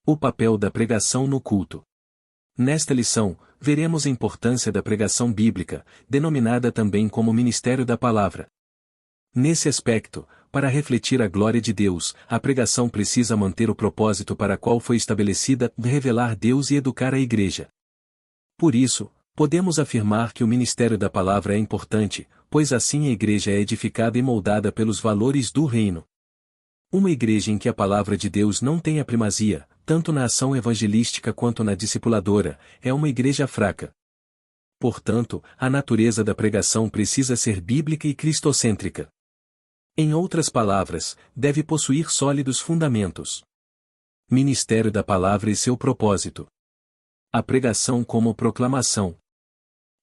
O papel da pregação no culto. Nesta lição, veremos a importância da pregação bíblica, denominada também como ministério da palavra. Nesse aspecto, para refletir a glória de Deus, a pregação precisa manter o propósito para qual foi estabelecida, revelar Deus e educar a igreja. Por isso, podemos afirmar que o ministério da palavra é importante, pois assim a igreja é edificada e moldada pelos valores do reino. Uma igreja em que a palavra de Deus não tem a primazia, tanto na ação evangelística quanto na discipuladora, é uma igreja fraca. Portanto, a natureza da pregação precisa ser bíblica e cristocêntrica. Em outras palavras, deve possuir sólidos fundamentos. Ministério da palavra e seu propósito. A pregação como proclamação.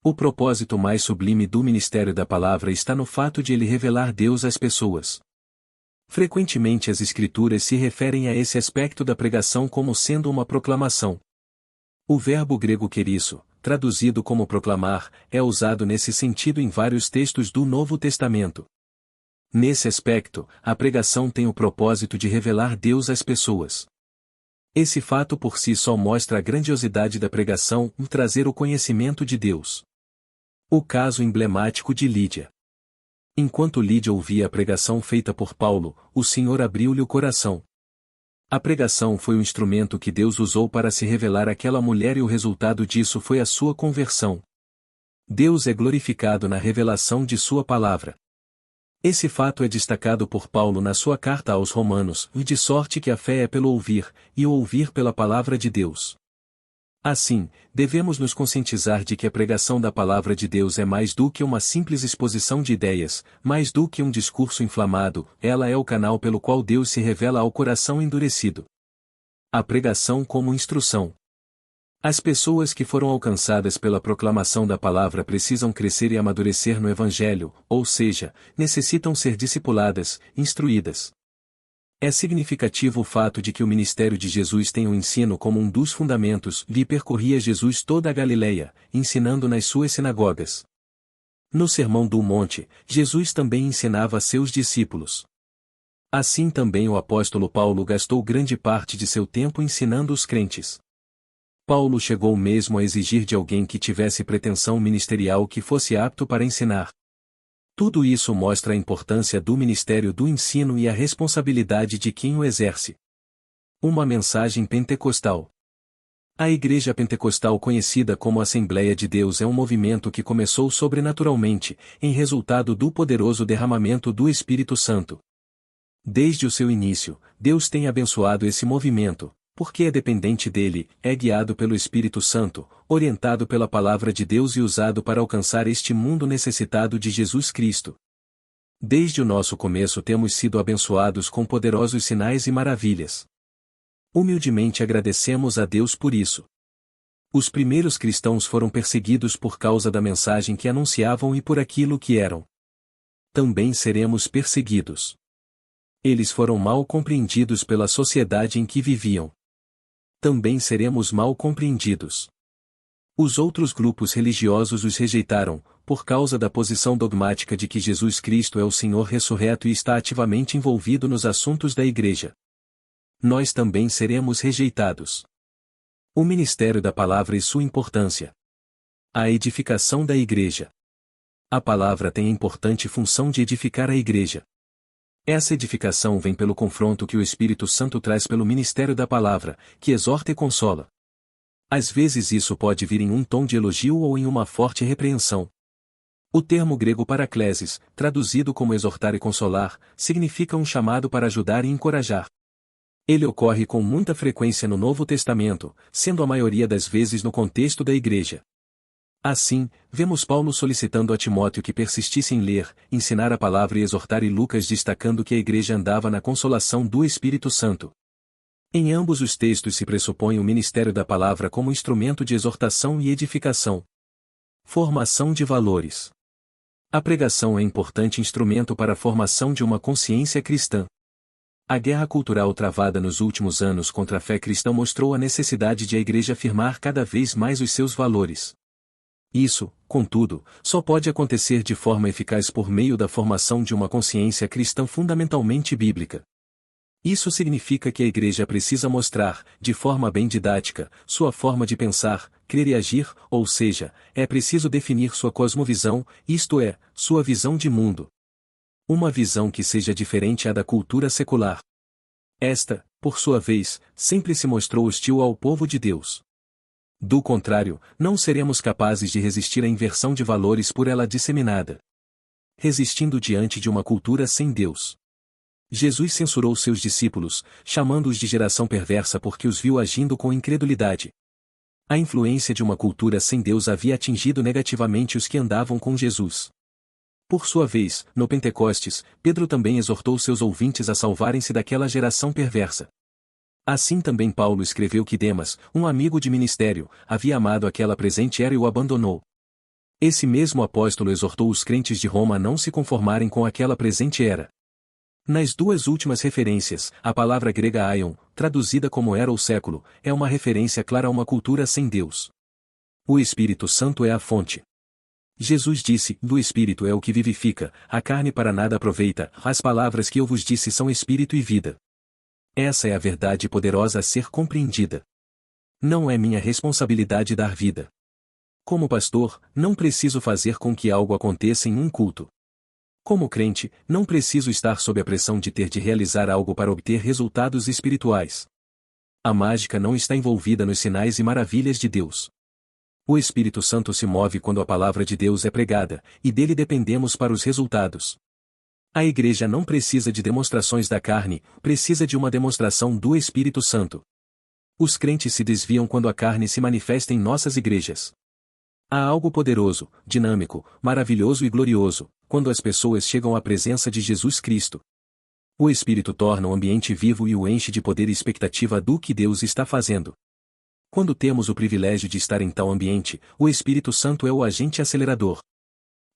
O propósito mais sublime do ministério da palavra está no fato de ele revelar Deus às pessoas. Frequentemente as Escrituras se referem a esse aspecto da pregação como sendo uma proclamação. O verbo grego querisso, traduzido como proclamar, é usado nesse sentido em vários textos do Novo Testamento. Nesse aspecto, a pregação tem o propósito de revelar Deus às pessoas. Esse fato por si só mostra a grandiosidade da pregação em trazer o conhecimento de Deus. O caso emblemático de Lídia. Enquanto Lídia ouvia a pregação feita por Paulo, o Senhor abriu-lhe o coração. A pregação foi o instrumento que Deus usou para se revelar àquela mulher e o resultado disso foi a sua conversão. Deus é glorificado na revelação de sua palavra. Esse fato é destacado por Paulo na sua carta aos Romanos, e de sorte que a fé é pelo ouvir, e o ouvir pela palavra de Deus. Assim, devemos nos conscientizar de que a pregação da palavra de Deus é mais do que uma simples exposição de ideias, mais do que um discurso inflamado, ela é o canal pelo qual Deus se revela ao coração endurecido. A pregação como instrução. As pessoas que foram alcançadas pela proclamação da palavra precisam crescer e amadurecer no Evangelho, ou seja, necessitam ser discipuladas, instruídas. É significativo o fato de que o ministério de Jesus tem o ensino como um dos fundamentos, e percorria Jesus toda a Galileia, ensinando nas suas sinagogas. No Sermão do Monte, Jesus também ensinava a seus discípulos. Assim também o apóstolo Paulo gastou grande parte de seu tempo ensinando os crentes. Paulo chegou mesmo a exigir de alguém que tivesse pretensão ministerial que fosse apto para ensinar. Tudo isso mostra a importância do ministério do ensino e a responsabilidade de quem o exerce. Uma mensagem pentecostal. A Igreja Pentecostal, conhecida como Assembleia de Deus, é um movimento que começou sobrenaturalmente, em resultado do poderoso derramamento do Espírito Santo. Desde o seu início, Deus tem abençoado esse movimento, porque é dependente dele, é guiado pelo Espírito Santo, orientado pela palavra de Deus e usado para alcançar este mundo necessitado de Jesus Cristo. Desde o nosso começo temos sido abençoados com poderosos sinais e maravilhas. Humildemente agradecemos a Deus por isso. Os primeiros cristãos foram perseguidos por causa da mensagem que anunciavam e por aquilo que eram. Também seremos perseguidos. Eles foram mal compreendidos pela sociedade em que viviam. Também seremos mal compreendidos. Os outros grupos religiosos os rejeitaram, por causa da posição dogmática de que Jesus Cristo é o Senhor ressurreto e está ativamente envolvido nos assuntos da Igreja. Nós também seremos rejeitados. O ministério da palavra e sua importância. A edificação da Igreja. A palavra tem a importante função de edificar a Igreja. Essa edificação vem pelo confronto que o Espírito Santo traz pelo ministério da palavra, que exorta e consola. Às vezes isso pode vir em um tom de elogio ou em uma forte repreensão. O termo grego paraklesis, traduzido como exortar e consolar, significa um chamado para ajudar e encorajar. Ele ocorre com muita frequência no Novo Testamento, sendo a maioria das vezes no contexto da Igreja. Assim, vemos Paulo solicitando a Timóteo que persistisse em ler, ensinar a palavra e exortar, e Lucas destacando que a igreja andava na consolação do Espírito Santo. Em ambos os textos se pressupõe o ministério da palavra como instrumento de exortação e edificação. Formação de valores. A pregação é importante instrumento para a formação de uma consciência cristã. A guerra cultural travada nos últimos anos contra a fé cristã mostrou a necessidade de a igreja afirmar cada vez mais os seus valores. Isso, contudo, só pode acontecer de forma eficaz por meio da formação de uma consciência cristã fundamentalmente bíblica. Isso significa que a igreja precisa mostrar, de forma bem didática, sua forma de pensar, crer e agir, ou seja, é preciso definir sua cosmovisão, isto é, sua visão de mundo. Uma visão que seja diferente à da cultura secular. Esta, por sua vez, sempre se mostrou hostil ao povo de Deus. Do contrário, não seremos capazes de resistir à inversão de valores por ela disseminada. Resistindo diante de uma cultura sem Deus. Jesus censurou seus discípulos, chamando-os de geração perversa porque os viu agindo com incredulidade. A influência de uma cultura sem Deus havia atingido negativamente os que andavam com Jesus. Por sua vez, no Pentecostes, Pedro também exortou seus ouvintes a salvarem-se daquela geração perversa. Assim também Paulo escreveu que Demas, um amigo de ministério, havia amado aquela presente era e o abandonou. Esse mesmo apóstolo exortou os crentes de Roma a não se conformarem com aquela presente era. Nas duas últimas referências, a palavra grega aion, traduzida como era ou século, é uma referência clara a uma cultura sem Deus. O Espírito Santo é a fonte. Jesus disse, do Espírito é o que vivifica, a carne para nada aproveita, as palavras que eu vos disse são Espírito e vida. Essa é a verdade poderosa a ser compreendida. Não é minha responsabilidade dar vida. Como pastor, não preciso fazer com que algo aconteça em um culto. Como crente, não preciso estar sob a pressão de ter de realizar algo para obter resultados espirituais. A mágica não está envolvida nos sinais e maravilhas de Deus. O Espírito Santo se move quando a palavra de Deus é pregada, e dele dependemos para os resultados. A igreja não precisa de demonstrações da carne, precisa de uma demonstração do Espírito Santo. Os crentes se desviam quando a carne se manifesta em nossas igrejas. Há algo poderoso, dinâmico, maravilhoso e glorioso, quando as pessoas chegam à presença de Jesus Cristo. O Espírito torna o ambiente vivo e o enche de poder e expectativa do que Deus está fazendo. Quando temos o privilégio de estar em tal ambiente, o Espírito Santo é o agente acelerador.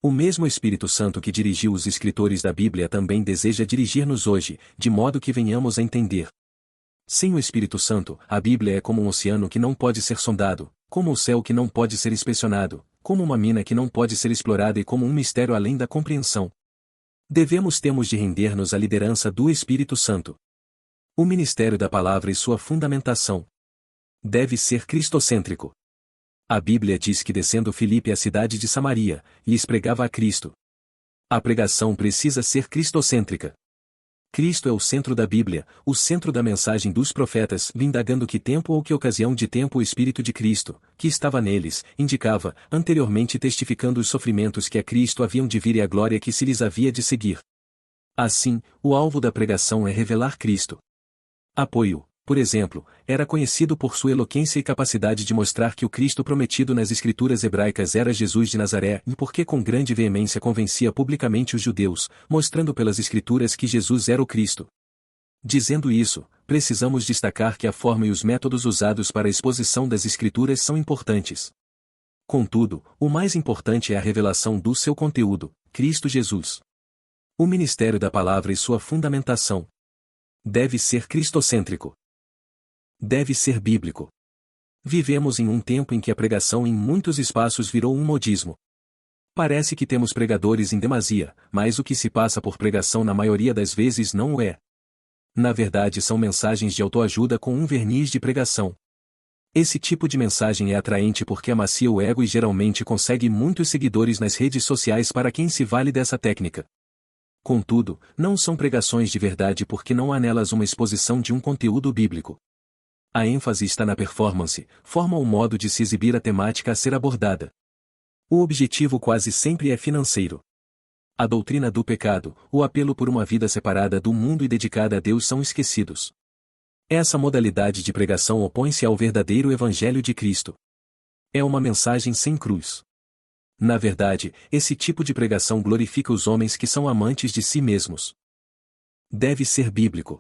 O mesmo Espírito Santo que dirigiu os escritores da Bíblia também deseja dirigir-nos hoje, de modo que venhamos a entender. Sem o Espírito Santo, a Bíblia é como um oceano que não pode ser sondado, como o céu que não pode ser inspecionado, como uma mina que não pode ser explorada e como um mistério além da compreensão. Temos de render-nos à liderança do Espírito Santo. O ministério da palavra e sua fundamentação deve ser cristocêntrico. A Bíblia diz que descendo Filipe à cidade de Samaria, lhes pregava a Cristo. A pregação precisa ser cristocêntrica. Cristo é o centro da Bíblia, o centro da mensagem dos profetas, indagando que tempo ou que ocasião de tempo o Espírito de Cristo, que estava neles, indicava, anteriormente testificando os sofrimentos que a Cristo haviam de vir e a glória que se lhes havia de seguir. Assim, o alvo da pregação é revelar Cristo. Apoio, por exemplo, era conhecido por sua eloquência e capacidade de mostrar que o Cristo prometido nas escrituras hebraicas era Jesus de Nazaré e porque com grande veemência convencia publicamente os judeus, mostrando pelas escrituras que Jesus era o Cristo. Dizendo isso, precisamos destacar que a forma e os métodos usados para a exposição das escrituras são importantes. Contudo, o mais importante é a revelação do seu conteúdo, Cristo Jesus. O ministério da palavra e sua fundamentação deve ser cristocêntrico. Deve ser bíblico. Vivemos em um tempo em que a pregação em muitos espaços virou um modismo. Parece que temos pregadores em demasia, mas o que se passa por pregação na maioria das vezes não o é. Na verdade são mensagens de autoajuda com um verniz de pregação. Esse tipo de mensagem é atraente porque amacia o ego e geralmente consegue muitos seguidores nas redes sociais para quem se vale dessa técnica. Contudo, não são pregações de verdade porque não há nelas uma exposição de um conteúdo bíblico. A ênfase está na performance, forma ou modo de se exibir a temática a ser abordada. O objetivo quase sempre é financeiro. A doutrina do pecado, o apelo por uma vida separada do mundo e dedicada a Deus são esquecidos. Essa modalidade de pregação opõe-se ao verdadeiro Evangelho de Cristo. É uma mensagem sem cruz. Na verdade, esse tipo de pregação glorifica os homens que são amantes de si mesmos. Deve ser bíblico.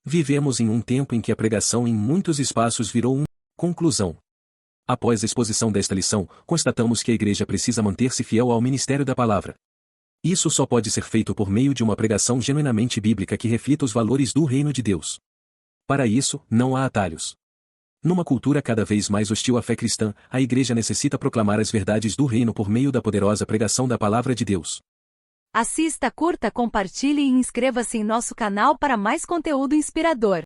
Vivemos em um tempo em que a pregação em muitos espaços virou um. Conclusão. Após a exposição desta lição, constatamos que a igreja precisa manter-se fiel ao ministério da palavra. Isso só pode ser feito por meio de uma pregação genuinamente bíblica que reflita os valores do reino de Deus. Para isso, não há atalhos. Numa cultura cada vez mais hostil à fé cristã, a igreja necessita proclamar as verdades do reino por meio da poderosa pregação da palavra de Deus. Assista, curta, compartilhe e inscreva-se em nosso canal para mais conteúdo inspirador.